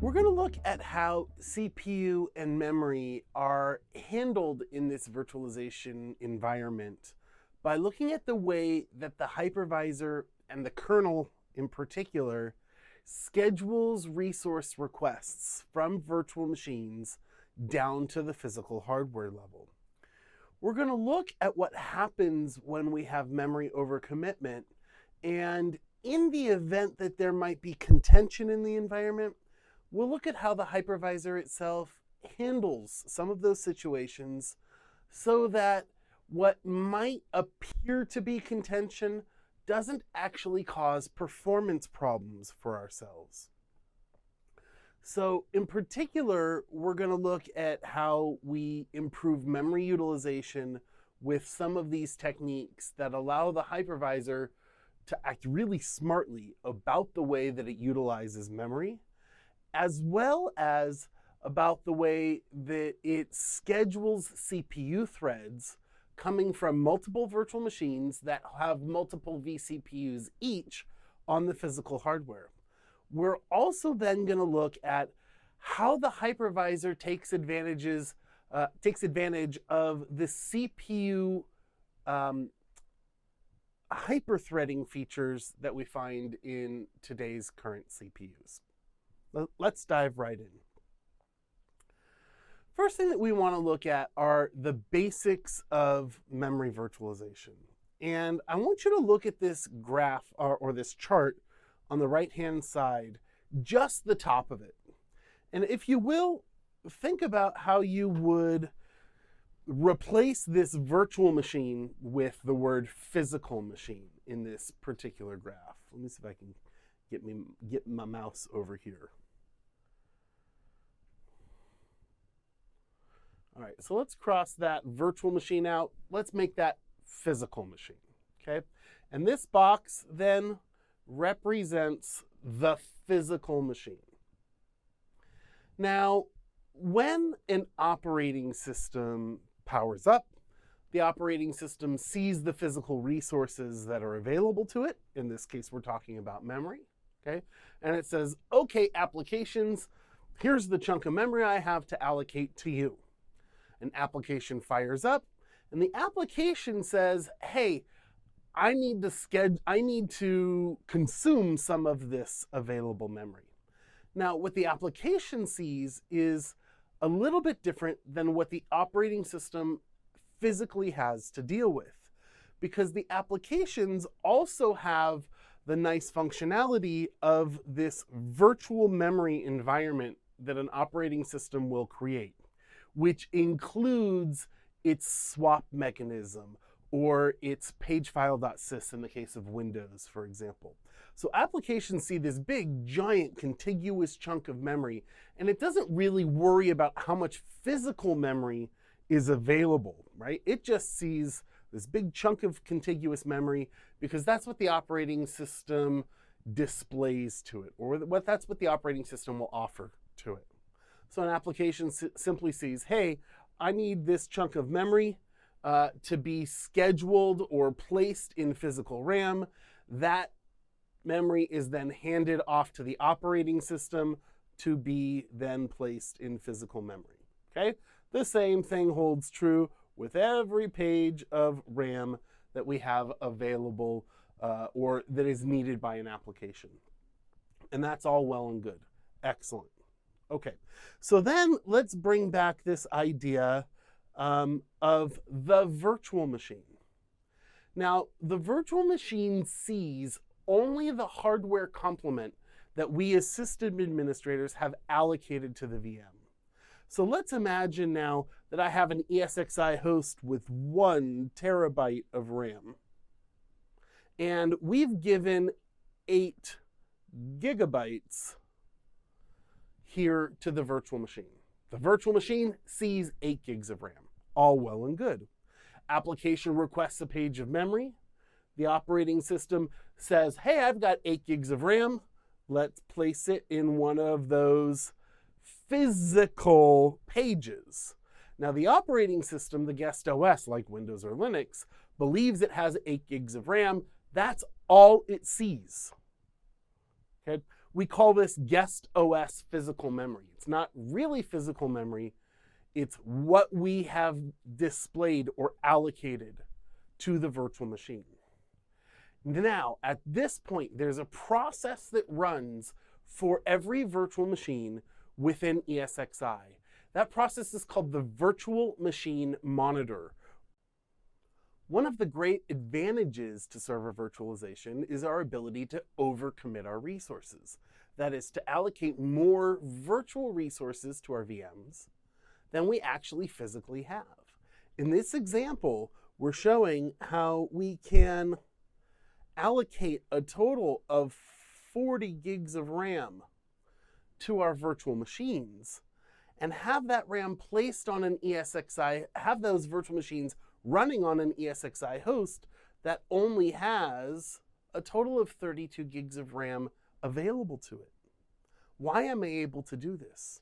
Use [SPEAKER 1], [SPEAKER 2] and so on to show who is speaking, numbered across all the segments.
[SPEAKER 1] We're going to look at how CPU and memory are handled in this virtualization environment by looking at the way that the hypervisor and the kernel in particular schedules resource requests from virtual machines down to the physical hardware level. We're going to look at what happens when we have memory overcommitment, and in the event that there might be contention in the environment, we'll look at how the hypervisor itself handles some of those situations so that what might appear to be contention doesn't actually cause performance problems for ourselves. So in particular, we're going to look at how we improve memory utilization with some of these techniques that allow the hypervisor to act really smartly about the way that it utilizes memory, as well as about the way that it schedules CPU threads coming from multiple virtual machines that have multiple vCPUs each on the physical hardware. We're also then going to look at how the hypervisor takes advantage of the CPU hyperthreading features that we find in today's current CPUs. Let's dive right in. First thing that we want to look at are the basics of memory virtualization. And I want you to look at this graph or this chart on the right-hand side, just the top of it. And if you will, think about how you would replace this virtual machine with the word physical machine in this particular graph. Let me see if I can get my mouse over here. All right, so let's cross that virtual machine out. Let's make that physical machine, okay? And this box then represents the physical machine. Now, when an operating system powers up, the operating system sees the physical resources that are available to it. In this case, we're talking about memory, okay? And it says, okay, applications, here's the chunk of memory I have to allocate to you. An application fires up, and the application says, hey, I need to consume some of this available memory. Now, what the application sees is a little bit different than what the operating system physically has to deal with, because the applications also have the nice functionality of this virtual memory environment that an operating system will create, which includes its swap mechanism or its pagefile.sys in the case of Windows, for example. So applications see this big, giant, contiguous chunk of memory, and it doesn't really worry about how much physical memory is available, right? It just sees this big chunk of contiguous memory because that's what the operating system displays to it, or that's what the operating system will offer to it. So an application simply sees, hey, I need this chunk of memory to be scheduled or placed in physical RAM. That memory is then handed off to the operating system to be then placed in physical memory, okay? The same thing holds true with every page of RAM that we have available or that is needed by an application. And that's all well and good. Excellent. Okay, so then let's bring back this idea of the virtual machine. Now, the virtual machine sees only the hardware complement that we as system administrators have allocated to the VM. So let's imagine now that I have an ESXi host with 1 terabyte of RAM. And we've given 8 gigabytes here to the virtual machine. The virtual machine sees 8 gigs of RAM. All well and good. Application requests a page of memory. The operating system says, hey, I've got 8 gigs of RAM. Let's place it in one of those physical pages. Now, the operating system, the guest OS, like Windows or Linux, believes it has 8 gigs of RAM. That's all it sees. Okay? We call this guest OS physical memory. It's not really physical memory. It's what we have displayed or allocated to the virtual machine. Now, at this point, there's a process that runs for every virtual machine within ESXi. That process is called the Virtual Machine Monitor. One of the great advantages to server virtualization is our ability to overcommit our resources. That is, to allocate more virtual resources to our VMs than we actually physically have. In this example, we're showing how we can allocate a total of 40 gigs of RAM to our virtual machines and have that RAM placed on an ESXi, have those virtual machines running on an ESXi host that only has a total of 32 gigs of RAM available to it. Why am I able to do this?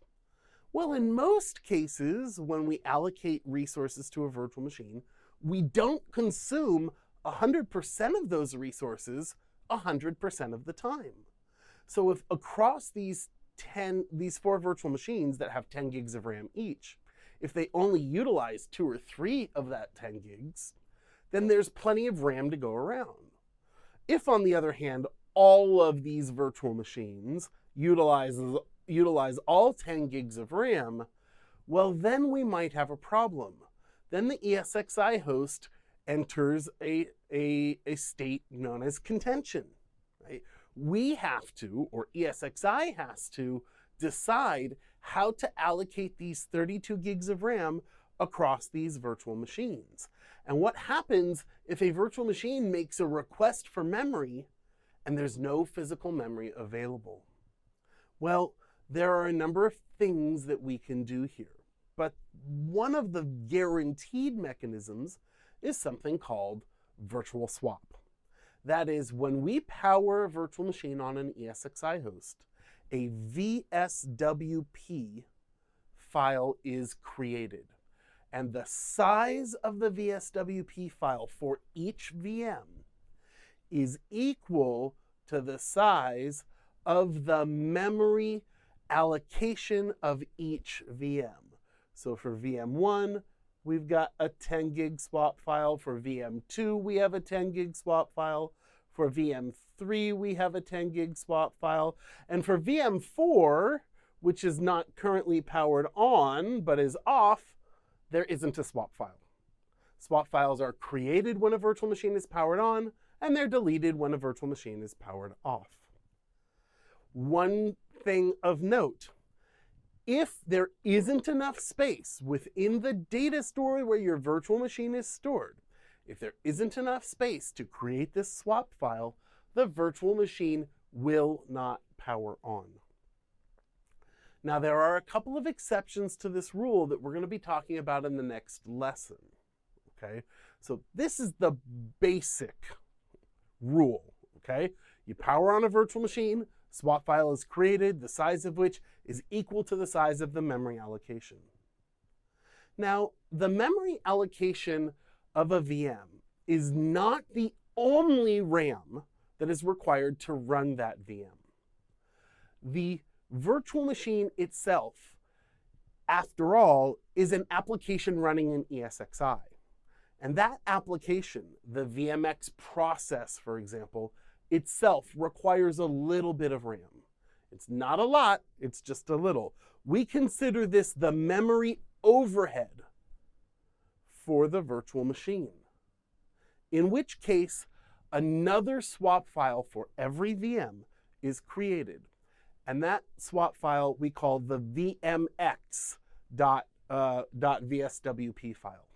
[SPEAKER 1] Well, in most cases, when we allocate resources to a virtual machine, we don't consume 100% of those resources 100% of the time. So if across these 4 virtual machines that have 10 gigs of RAM each, if they only utilize 2 or 3 of that 10 gigs, then there's plenty of RAM to go around. If, on the other hand, all of these virtual machines utilize all 10 gigs of RAM, well, then we might have a problem. Then the ESXi host enters a state known as contention. Right? We have to, or ESXi has to, decide how to allocate these 32 gigs of RAM across these virtual machines. And what happens if a virtual machine makes a request for memory and there's no physical memory available? Well, there are a number of things that we can do here. But one of the guaranteed mechanisms is something called virtual swap. That is, when we power a virtual machine on an ESXi host, a VSWP file is created. And the size of the VSWP file for each VM is equal to the size of the memory allocation of each VM. So for VM1, we've got a 10 gig swap file. For VM2, we have a 10 gig swap file. For VM3, we have a 10 gig swap file. And for VM4, which is not currently powered on, but is off, there isn't a swap file. Swap files are created when a virtual machine is powered on, and they're deleted when a virtual machine is powered off. One thing of note, if there isn't enough space within the data store where your virtual machine is stored, if there isn't enough space to create this swap file, the virtual machine will not power on. Now, there are a couple of exceptions to this rule that we're going to be talking about in the next lesson. Okay, so this is the basic rule. Okay, you power on a virtual machine, swap file is created, the size of which is equal to the size of the memory allocation. Now, the memory allocation of a VM is not the only RAM that is required to run that VM. The virtual machine itself, after all, is an application running in ESXi. And that application, the VMX process, for example, itself requires a little bit of RAM. It's not a lot, it's just a little. We consider this the memory overhead for the virtual machine, in which case another swap file for every VM is created. And that swap file we call the VMX.VSWP file.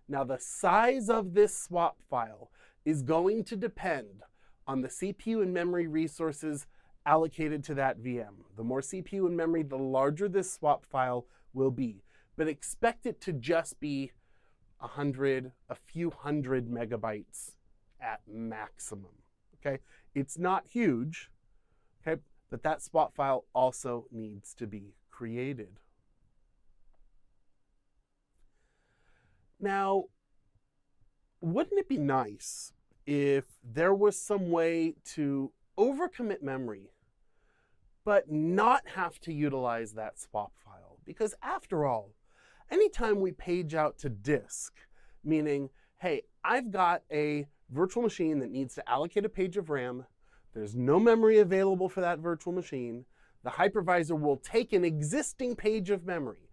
[SPEAKER 1] Now, the size of this swap file is going to depend on the CPU and memory resources allocated to that VM. The more CPU and memory, the larger this swap file will be. But expect it to just be a few hundred megabytes at maximum. Okay, it's not huge. Okay, but that swap file also needs to be created. Now, wouldn't it be nice if there was some way to overcommit memory but not have to utilize that swap file. Because after all, anytime we page out to disk, meaning, hey, I've got a virtual machine that needs to allocate a page of RAM, there's no memory available for that virtual machine, the hypervisor will take an existing page of memory,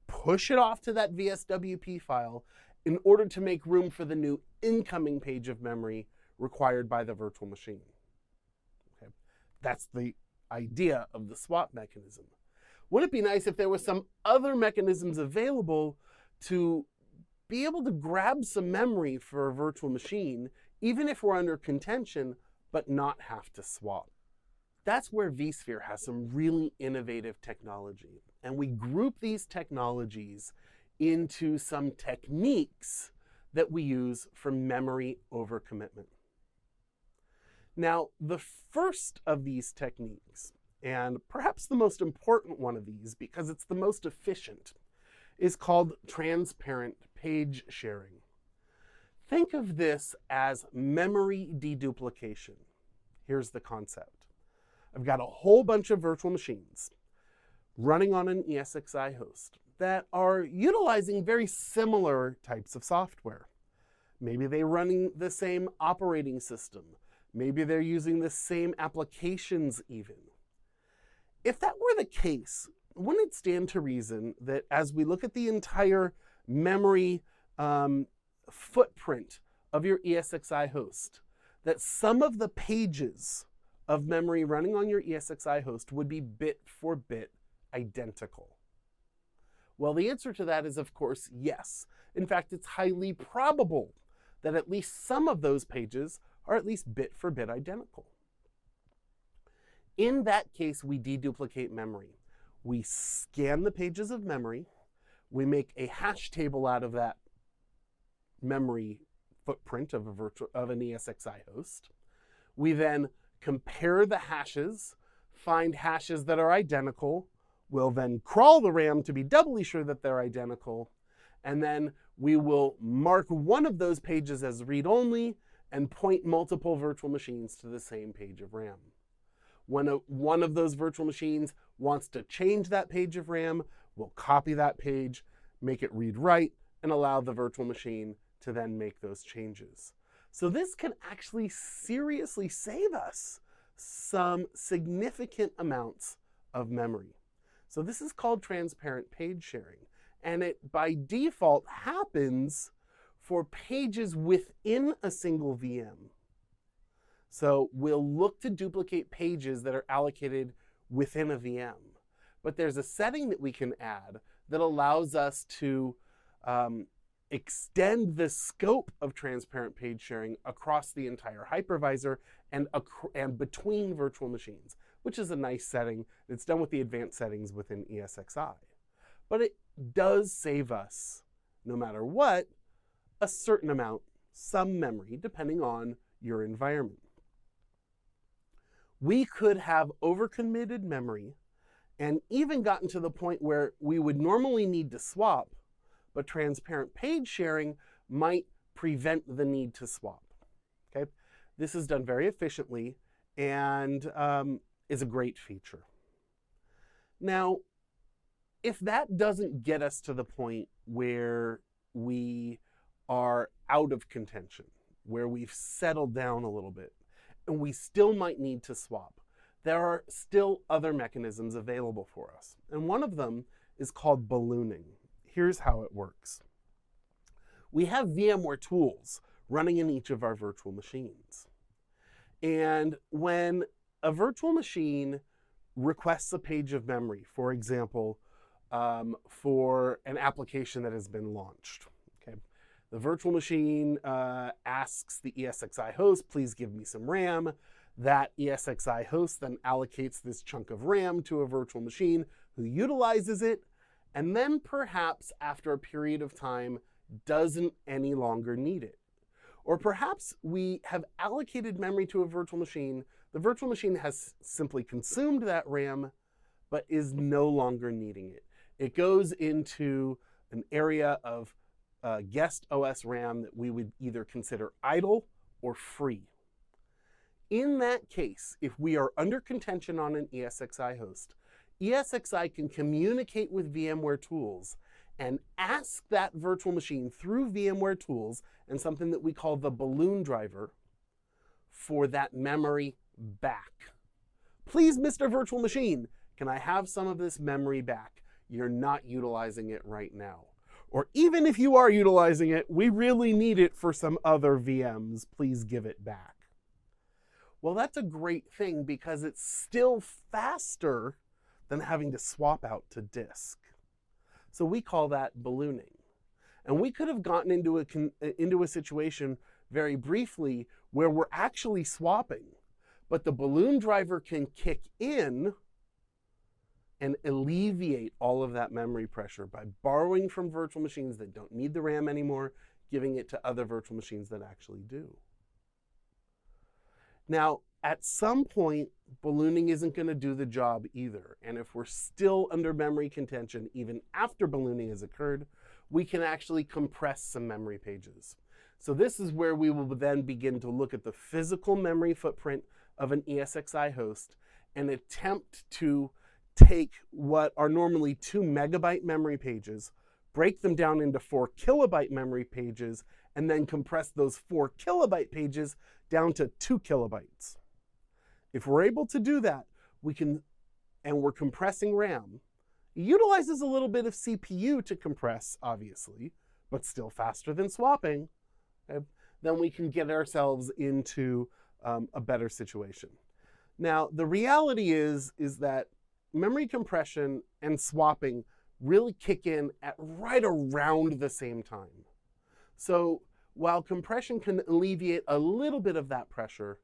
[SPEAKER 1] push it off to that VSWP file in order to make room for the new incoming page of memory required by the virtual machine. Okay? That's the idea of the swap mechanism. Wouldn't it be nice if there were some other mechanisms available to be able to grab some memory for a virtual machine, even if we're under contention, but not have to swap? That's where vSphere has some really innovative technology. And we group these technologies into some techniques that we use for memory overcommitment. Now, the first of these techniques, and perhaps the most important one of these because it's the most efficient, is called transparent page sharing. Think of this as memory deduplication. Here's the concept. I've got a whole bunch of virtual machines running on an ESXi host that are utilizing very similar types of software. Maybe they're running the same operating system. Maybe they're using the same applications even. If that were the case, wouldn't it stand to reason that as we look at the entire memory footprint of your ESXi host, that some of the pages of memory running on your ESXi host would be bit for bit identical? Well, the answer to that is, of course, yes. In fact, it's highly probable that at least some of those pages are at least bit for bit identical. In that case, we deduplicate memory. We scan the pages of memory. We make a hash table out of that memory footprint of an ESXi host. We then compare the hashes, find hashes that are identical. We'll then crawl the RAM to be doubly sure that they're identical. And then we will mark one of those pages as read-only and point multiple virtual machines to the same page of RAM. When one of those virtual machines wants to change that page of RAM, we'll copy that page, make it read-write, and allow the virtual machine to then make those changes. So this can actually seriously save us some significant amounts of memory. So this is called transparent page sharing. And it, by default, happens for pages within a single VM. So we'll look to duplicate pages that are allocated within a VM. But there's a setting that we can add that allows us to extend the scope of transparent page sharing across the entire hypervisor and between virtual machines, which is a nice setting. It's done with the advanced settings within ESXi. But it does save us, no matter what, a certain amount, some memory, depending on your environment. We could have overcommitted memory and even gotten to the point where we would normally need to swap, but transparent page sharing might prevent the need to swap. Okay? This is done very efficiently and is a great feature. Now, if that doesn't get us to the point where we are out of contention, where we've settled down a little bit, and we still might need to swap, there are still other mechanisms available for us. And one of them is called ballooning. Here's how it works. We have VMware tools running in each of our virtual machines. And when a virtual machine requests a page of memory, for example, for an application that has been launched, okay, the virtual machine asks the ESXi host, please give me some RAM. That ESXi host then allocates this chunk of RAM to a virtual machine who utilizes it, and then perhaps after a period of time doesn't any longer need it. Or perhaps we have allocated memory to a virtual machine, the virtual machine has simply consumed that RAM, but is no longer needing it. It goes into an area of guest OS RAM that we would either consider idle or free. In that case, if we are under contention on an ESXi host, ESXi can communicate with VMware Tools and ask that virtual machine through VMware Tools and something that we call the balloon driver for that memory back. Please, Mr. Virtual Machine, can I have some of this memory back? You're not utilizing it right now. Or even if you are utilizing it, we really need it for some other VMs. Please give it back. Well, that's a great thing because it's still faster than having to swap out to disk. So we call that ballooning. And we could have gotten into a situation very briefly where we're actually swapping, but the balloon driver can kick in and alleviate all of that memory pressure by borrowing from virtual machines that don't need the RAM anymore, giving it to other virtual machines that actually do. Now, at some point, ballooning isn't going to do the job either. And if we're still under memory contention, even after ballooning has occurred, we can actually compress some memory pages. So this is where we will then begin to look at the physical memory footprint of an ESXi host and attempt to take what are normally 2 megabyte memory pages, break them down into 4 kilobyte memory pages, and then compress those 4 kilobyte pages down to 2 kilobytes. If we're able to do that, we can, and we're compressing RAM, it utilizes a little bit of CPU to compress, obviously, but still faster than swapping, then we can get ourselves into a better situation. Now, the reality is that memory compression and swapping really kick in at right around the same time. So while compression can alleviate a little bit of that pressure,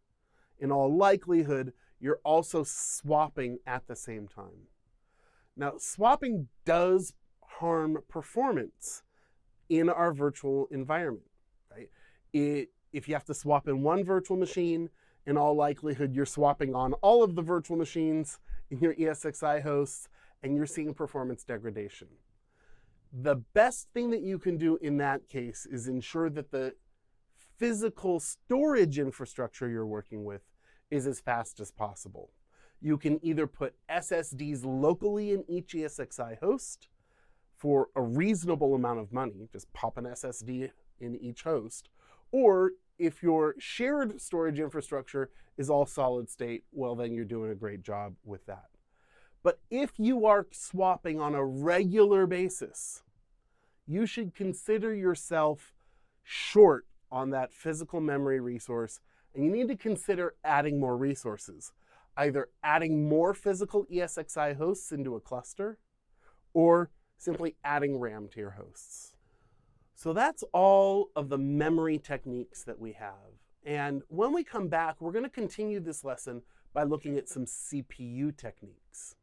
[SPEAKER 1] in all likelihood, you're also swapping at the same time. Now, swapping does harm performance in our virtual environment, right? If you have to swap in one virtual machine, in all likelihood, you're swapping on all of the virtual machines in your ESXi hosts, and you're seeing performance degradation. The best thing that you can do in that case is ensure that the physical storage infrastructure you're working with is as fast as possible. You can either put SSDs locally in each ESXi host for a reasonable amount of money, just pop an SSD in each host, or if your shared storage infrastructure is all solid state, well, then you're doing a great job with that. But if you are swapping on a regular basis, you should consider yourself short on that physical memory resource, and you need to consider adding more resources, either adding more physical ESXi hosts into a cluster, or simply adding RAM to your hosts. So that's all of the memory techniques that we have. And when we come back, we're going to continue this lesson by looking at some CPU techniques.